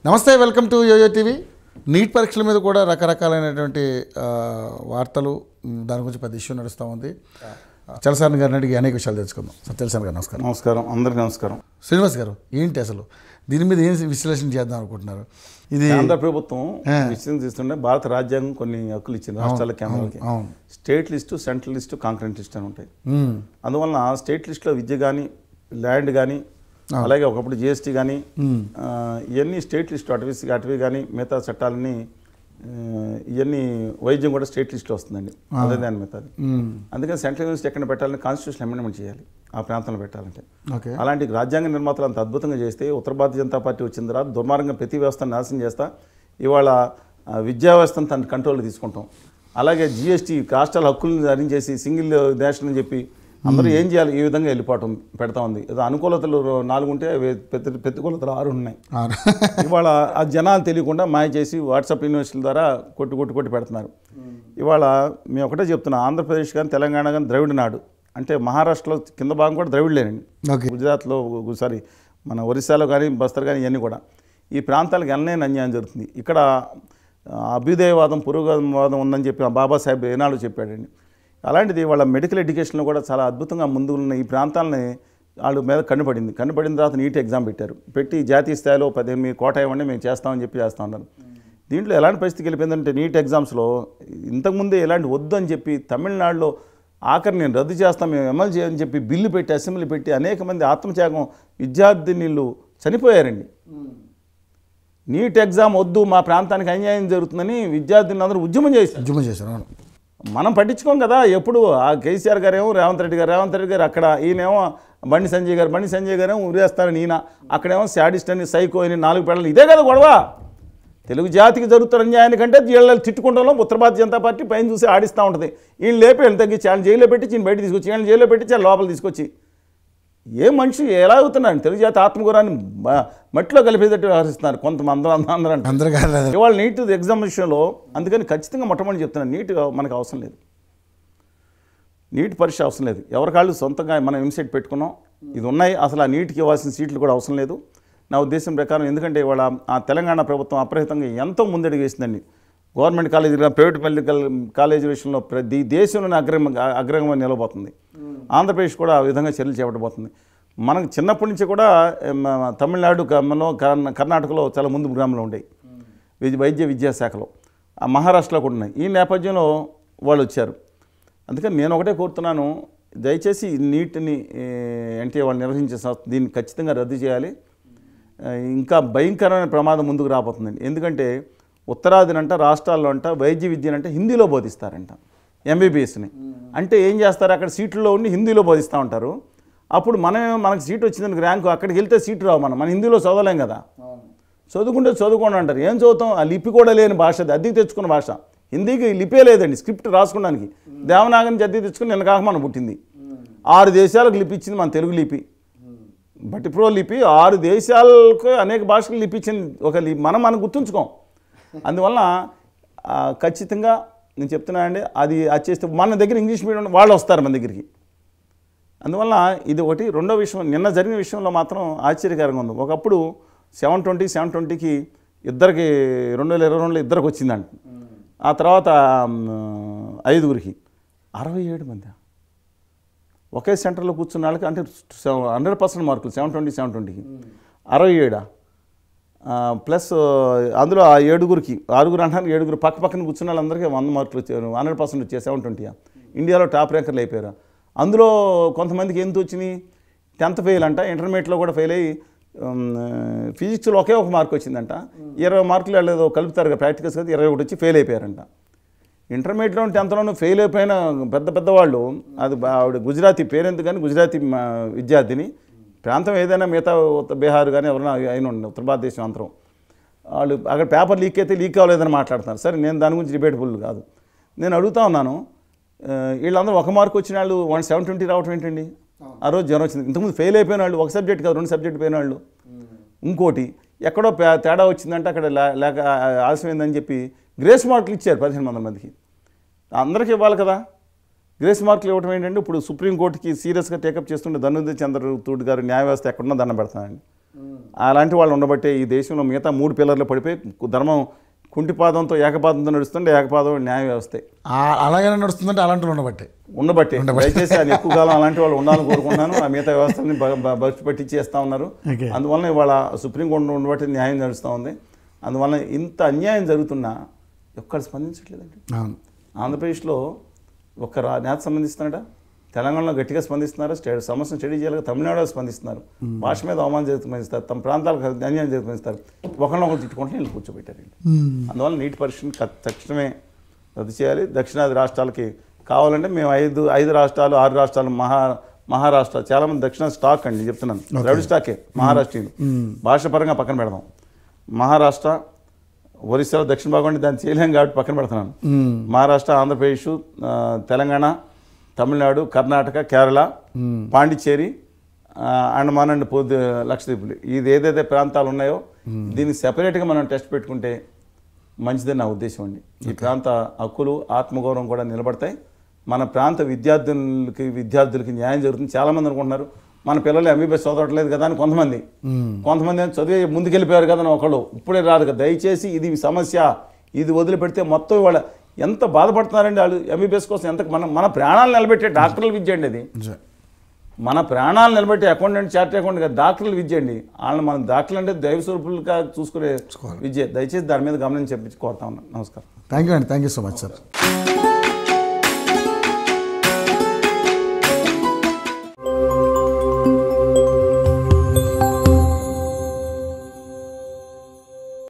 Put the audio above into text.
నమస్తే, welcome to YoYo TV. NEET పరీక్షల మీద కూడా రకరకాలైనటువంటి వార్తలు, దాని గురించి పెద్ద ఇష్యూ నడుస్తూ ఉంది. చలసాని గారిని అడిగి అనేక విషయాలు తెలుసుకుందాం. సార్ చలసాని గారు నమస్కారం. నమస్కారం, అందరికీ నమస్కారం. శ్రీనివాస్ గారు, ఏంటి అసలు దీని మీద ఏం విశ్లేషణ చేద్దాం అనుకుంటున్నారు? ఇది ఆంధ్ర ప్రభుత్వం విషయం తీసుకుంటే భారత రాజ్యాంగం కొన్ని హక్కులు ఇచ్చింది రాష్ట్రాల కేంద్రాలకి. State list, central list, concurrent list అని ఉంటాయి. అందువలన స్టేట్ లిస్టులో విద్య కానీ, ల్యాండ్ కానీ, అలాగే ఒకప్పుడు జిఎస్టీ కానీ, ఇవన్నీ స్టేట్ లిస్టు, అటవీ కానీ, మిగతా చట్టాలని ఇవన్నీ, వైద్యం కూడా స్టేట్ లిస్టులో వస్తుందండి. అదే దాని మిగతాది. అందుకని సెంట్రల్ యూనివర్సిటీ ఎక్కడ పెట్టాలని కాన్స్టిట్యూషన్ అమెండ్మెంట్ చేయాలి ఆ ప్రాంతంలో పెట్టాలంటే. అలాంటి రాజ్యాంగ నిర్మాతలు అంత అద్భుతంగా చేస్తే ఉత్తర భారతీయ జనతా పార్టీ వచ్చిన తర్వాత దుర్మార్గంగా ప్రతి వ్యవస్థను నాశనం చేస్తా ఇవాళ విద్యా వ్యవస్థను తన కంట్రోల్లో తీసుకుంటాం. అలాగే జిఎస్టీ రాష్ట్రాల హక్కులను అరించేసి సింగిల్ నేషన్ అని చెప్పి అందరూ ఏం చేయాలి ఈ విధంగా వెళ్ళిపోవటం పెడతా ఉంది. ఏదో అనుకూలతలు 4 ఉంటే ప్రతికూలతలు 6 ఉన్నాయి. ఇవాళ ఆ జనాలు తెలియకుండా మాయ చేసి వాట్సాప్ యూనివర్సిటీల ద్వారా కొట్టి పెడుతున్నారు. ఇవాళ మేము ఒకటే చెప్తున్నాం, ఆంధ్రప్రదేశ్ కానీ తెలంగాణ కానీ ద్రవిడ నాడు అంటే మహారాష్ట్రలో కింద భాగం కూడా ద్రవిడలేనండి. గుజరాత్లో సారీ మన ఒరిస్సాలో కానీ బస్తర్ కానీ ఇవన్నీ కూడా ఈ ప్రాంతాలకు ఎన్నైనా అన్యాయం జరుగుతుంది. ఇక్కడ అభ్యుదయవాదం, పురోగతివాదం ఉందని చెప్పి బాబాసాహెబ్ ఏనాడు చెప్పాడండి. అలాంటిది వాళ్ళ మెడికల్ ఎడ్యుకేషన్లో కూడా చాలా అద్భుతంగా ముందు ఉన్న ఈ ప్రాంతాలని వాళ్ళ మీద కన్నుపడిన తర్వాత నీట్ ఎగ్జామ్ పెట్టి జాతీయ స్థాయిలో 18 కోట ఇవ్వండి మేము చేస్తామని చెప్పి చేస్తూ ఉన్నారు. దీంట్లో ఎలాంటి పరిస్థితికి వెళ్ళిపోయిందంటే నీట్ ఎగ్జామ్స్లో ఇంతకుముందే ఎలాంటి వద్దు అని చెప్పి తమిళనాడులో ఆఖరి నేను రద్దు చేస్తాం, మేము అమలు చేయని చెప్పి బిల్లు పెట్టి అసెంబ్లీ పెట్టి అనేక మంది ఆత్మత్యాగం విద్యార్థినిలు చనిపోయారండి. నీట్ ఎగ్జామ్ వద్దు, మా ప్రాంతానికి అన్యాయం జరుగుతుందని విద్యార్థిని అందరూ ఉద్యమం చేశారు. మనం పట్టించుకోం కదా. ఎప్పుడు ఆ కేసీఆర్ గారేమో రేవంత్ రెడ్డి గారు అక్కడ, ఈయనేమో బండి సంజయ్ గారేమో ఉరేస్తారని ఈయన, అక్కడేమో శాడిస్ట్ అని, సైకో అని 4 పెళ్ళలు. ఇదే కదా గొడవ. తెలుగు జాతికి జరుగుతున్న అన్యాయాన్ని కంటే వీళ్ళని తిట్టుకుంటాలో ఉత్తర భారతీయ జనతా పార్టీ పైన చూసి ఆడిస్తూ ఉంటుంది. ఈయన లేపి వీళ్ళని తగ్గించి ఆయన జైల్లో పెట్టి ఈయన బయట తీసుకొచ్చి, ఈయన జైల్లో పెట్టి చాలా లోపల తీసుకొచ్చి ఏ మనిషి ఎలా అవుతున్నాడు? తెలుగు జాతి ఆత్మగౌరవాన్ని మట్టిలో కలిపేటట్టు వ్యవహరిస్తున్నారు కొంతమంది అందరూ. ఇవాళ నీట్ ఎగ్జామ్ విషయంలో అందుకని ఖచ్చితంగా మొట్టమొదటి చెప్తున్నాను, నీట్ మనకు అవసరం లేదు, నీట్ పరీక్ష అవసరం లేదు. ఎవరికాళ్ళు సొంతంగా మనం ఎంసెట్ పెట్టుకున్నాం, ఇది ఉన్నాయి. అసలు ఆ నీట్కి ఇవ్వాల్సిన సీట్లు కూడా అవసరం లేదు నా ఉద్దేశం ప్రకారం. ఎందుకంటే ఇవాళ ఆ తెలంగాణ ప్రభుత్వం అప్రహితంగా ఎంతో ముందడుగు వేసిందండి. Government college, private medical college విషయంలో దేశంలోనే అగ్రగంగా నిలబోతుంది. ఆంధ్రప్రదేశ్ కూడా ఆ విధంగా చర్యలు చేపట్టబోతుంది. మనకు చిన్నప్పటి నుంచి కూడా తమిళనాడు, కర్ణాటకలో చాలా ముందు గ్రామంలో ఉండేవి వైద్య విద్యాశాఖలో, ఆ మహారాష్ట్రలో కూడా ఉన్నాయి. ఈ నేపథ్యంలో వాళ్ళు వచ్చారు. అందుకని నేను ఒకటే కోరుతున్నాను, దయచేసి నీటిని ఎన్టీఏ వాళ్ళు నిర్వహించే దీన్ని ఖచ్చితంగా రద్దు చేయాలి. ఇంకా భయంకరమైన ప్రమాదం ముందుకు రాబోతుందండి. ఎందుకంటే ఉత్తరాదినంట, రాష్ట్రాల్లో అంట వైద్య విద్యనంటే హిందీలో బోధిస్తారంట ఎంబీబీఎస్ని. అంటే ఏం చేస్తారు, అక్కడ సీట్లలో ఉండి హిందీలో బోధిస్తూ ఉంటారు. అప్పుడు మనకు సీట్ వచ్చిందని ర్యాంకు, అక్కడికి వెళ్తే సీటు రావు. మన హిందీలో చదవలేం కదా. చదువుకోండి అంటారు. ఏం చదువుతాం? ఆ లిపి కూడా లేని భాష, అది అద్దెకి తెచ్చుకున్న భాష. హిందీకి లిపే లేదండి, స్క్రిప్ట్ రాసుకోవడానికి. దేవనాగరి నుంచి అద్దెకి తెచ్చుకుని నిన్న కాక మనం పుట్టింది. 6 దేశాలకు లిపి ఇచ్చింది మన తెలుగు లిపి, బట్టిప్రో లిపి. 6 దేశాలకు అనేక భాషలకు లిపి ఇచ్చింది ఒక లిపి. మనం గుర్తుంచుకోం. అందువలన ఖచ్చితంగా నేను చెప్తున్నానండి, అది చేస్తే మన దగ్గర ఇంగ్లీష్ మీడియం వాళ్ళు వస్తారు మన దగ్గరికి. అందువల్ల ఇది ఒకటి. రెండో విషయం, నిన్న జరిగిన విషయంలో మాత్రం ఆశ్చర్యకరంగా ఉంది. ఒకప్పుడు 720కి ఇద్దరికి 2022లో ఇద్దరికి వచ్చిందంట. ఆ తర్వాత 5గురికి 67 మంది ఒకే సెంటర్లో కూర్చున్న వాళ్ళకి, అంటే 100% మార్కులు 720కి 67 ప్లస్ అందులో ఆ 7గురికి 6 అంటారు, 7 పక్కన కూర్చున్న వాళ్ళందరికీ 100 మార్కులు వచ్చారు. 100% వచ్చాయి 720. ఇండియాలో టాప్ ర్యాంకర్లు అయిపోయారు. అందులో కొంతమందికి ఎంత వచ్చినాయి, 10th ఫెయిల్ అంట, ఇంటర్మీడియట్లో కూడా ఫెయిల్ అయ్యి ఫిజిక్స్లో ఒకే 1 మార్క్ వచ్చిందంట. 20 మార్కులు వెళ్ళేదో కలుపుతారు కదా ప్రాక్టికల్స్ కదా, 21 వచ్చి ఫెయిల్ అయిపోయారంట. ఇంటర్మీడియట్లో 10thలోనూ ఫెయిల్ అయిపోయిన పెద్దవాళ్ళు, అది ఆవిడ గుజరాతీ పేరెందుకు కానీ గుజరాతీ విద్యార్థిని, ప్రాంతం ఏదైనా మిగతా బీహార్ కానీ ఎవరైనా అయిన ఉండి ఉత్తర భారతదేశం అంతరం, వాళ్ళు అక్కడ పేపర్ లీక్ అయితే లీక్ అవ్వలేదని మాట్లాడుతున్నారు. సరే, నేను దాని గురించి డిబేటబుల్ కాదు. నేను అడుగుతా ఉన్నాను, వీళ్ళందరూ 1 మార్క్ వచ్చిన వాళ్ళు 720 రావటం ఏంటండి? ఆ రోజు జ్వరం వచ్చింది. ఇంతకుముందు ఫెయిల్ అయిపోయిన వాళ్ళు, 1 సబ్జెక్ట్ కాదు 2 సబ్జెక్ట్ పోయిన వాళ్ళు. ఇంకోటి ఎక్కడో తేడా వచ్చిందంటే అక్కడ లేక ఆలస్యమైందని చెప్పి గ్రేస్ మార్కులు ఇచ్చారు 1500 మందికి. అందరికీ ఇవ్వాలి కదా. గ్రేస్ మార్కులు ఇవ్వటం ఏంటంటే, ఇప్పుడు సుప్రీంకోర్టుకి సీరియస్గా టేకప్ చేస్తుంటే ధనుంజయ చంద్రచూడ్ గారు న్యాయ వ్యవస్థ ఎక్కడున్నా దండం పెడతానండి. అలాంటి వాళ్ళు ఉండబట్టే ఈ దేశంలో మిగతా 3 పిల్లర్లు పడిపోయి ధర్మం కుంటిపాదంతో ఏకపాదంతో నడుస్తుంటే ఏకపాదం న్యాయ వ్యవస్థే అలాగనే నడుస్తుందంటే అలాంటి ఉండబట్టే ఉండబట్టే. దయచేసి అది ఎక్కువ కాలం అలాంటి వాళ్ళు ఉండాలని కోరుకుంటున్నాను. ఆ మిగతా వ్యవస్థని బస్సు పెట్టి చేస్తూ ఉన్నారు. అందువలన ఇవాళ సుప్రీంకోర్టు ఉండబట్టి న్యాయం నడుస్తూ ఉంది. అందువలన ఇంత అన్యాయం జరుగుతున్నా ఒక్కడు స్పందించట్లేదండి. ఆంధ్రప్రదేశ్లో ఒక్క నేత స్పందిస్తున్నాడా? తెలంగాణలో గట్టిగా స్పందిస్తున్నారు. సమస్యను స్టడీ చేయాలి. తమిళనాడులో స్పందిస్తున్నారు. భాష మీద అవమానం జరుగుతూ స్పందిస్తారు. తమ ప్రాంతాలకు అన్యాయం జరుగుతూ స్పందిస్తారు. ఒకరినొకరు తిట్టుకుంటే వీళ్ళు కూర్చోబెట్టారండి. అందువల్ల నీటి పరీక్షను తక్షణమే రద్దు చేయాలి. దక్షిణాది రాష్ట్రాలకి కావాలంటే మేము 5 రాష్ట్రాలు 6 రాష్ట్రాలు మహారాష్ట్ర చాలామంది దక్షిణ స్టాక్ అండి చెప్తున్నాను. ద్రవిడ స్టాకే మహారాష్ట్రీయులు. భాష పరంగా పక్కన పెడదాం. మహారాష్ట్ర ఒరిస్సాలో దక్షిణ భాగం దాన్ని చేయలేం కాబట్టి పక్కన పెడుతున్నాను. మహారాష్ట్ర, ఆంధ్రప్రదేశ్, తెలంగాణ, తమిళనాడు, కర్ణాటక, కేరళ, పాండిచ్చేరి, అండమాన్ అండ్ లక్షద్వీపులు ఇది ఏదైతే ప్రాంతాలు ఉన్నాయో దీన్ని సెపరేట్గా మనం టెస్ట్ పెట్టుకుంటే మంచిదని నా ఉద్దేశం అండి. ఈ ప్రాంత హక్కులు ఆత్మగౌరవం కూడా నిలబడతాయి. మన ప్రాంత విద్యార్థులకి న్యాయం జరుగుతుంది. చాలామంది అనుకుంటున్నారు మన పిల్లలు ఎంబీబీఎస్ చదవట్లేదు కదా అని కొంతమంది చదివి ముందుకెళ్ళిపోయారు కదా అని ఒకళ్ళు ఇప్పుడే రాదు కదా. దయచేసి ఇది సమస్య, ఇది వదిలిపెడితే మొత్తం వాళ్ళ ఎంత బాధపడుతున్నారండి వాళ్ళు ఎంబీబీఎస్ కోసం. ఎంత మన ప్రాణాలు నిలబెట్టే డాక్టర్ల విద్య అండి అది. మన ప్రాణాలు నిలబెట్టే అకౌంటెంట్, చార్టెడ్ అకౌంటెంట్, డాక్టర్ల విద్య అండి. వాళ్ళని మన డాక్టర్లు అంటే దైవ స్వరూపులుగా చూసుకునే విద్య. దయచేసి దాని మీద గమనం చెప్పి కోరుతా ఉన్నాను. నమస్కారం. థ్యాంక్ యూ అండి. Thank you so much sir.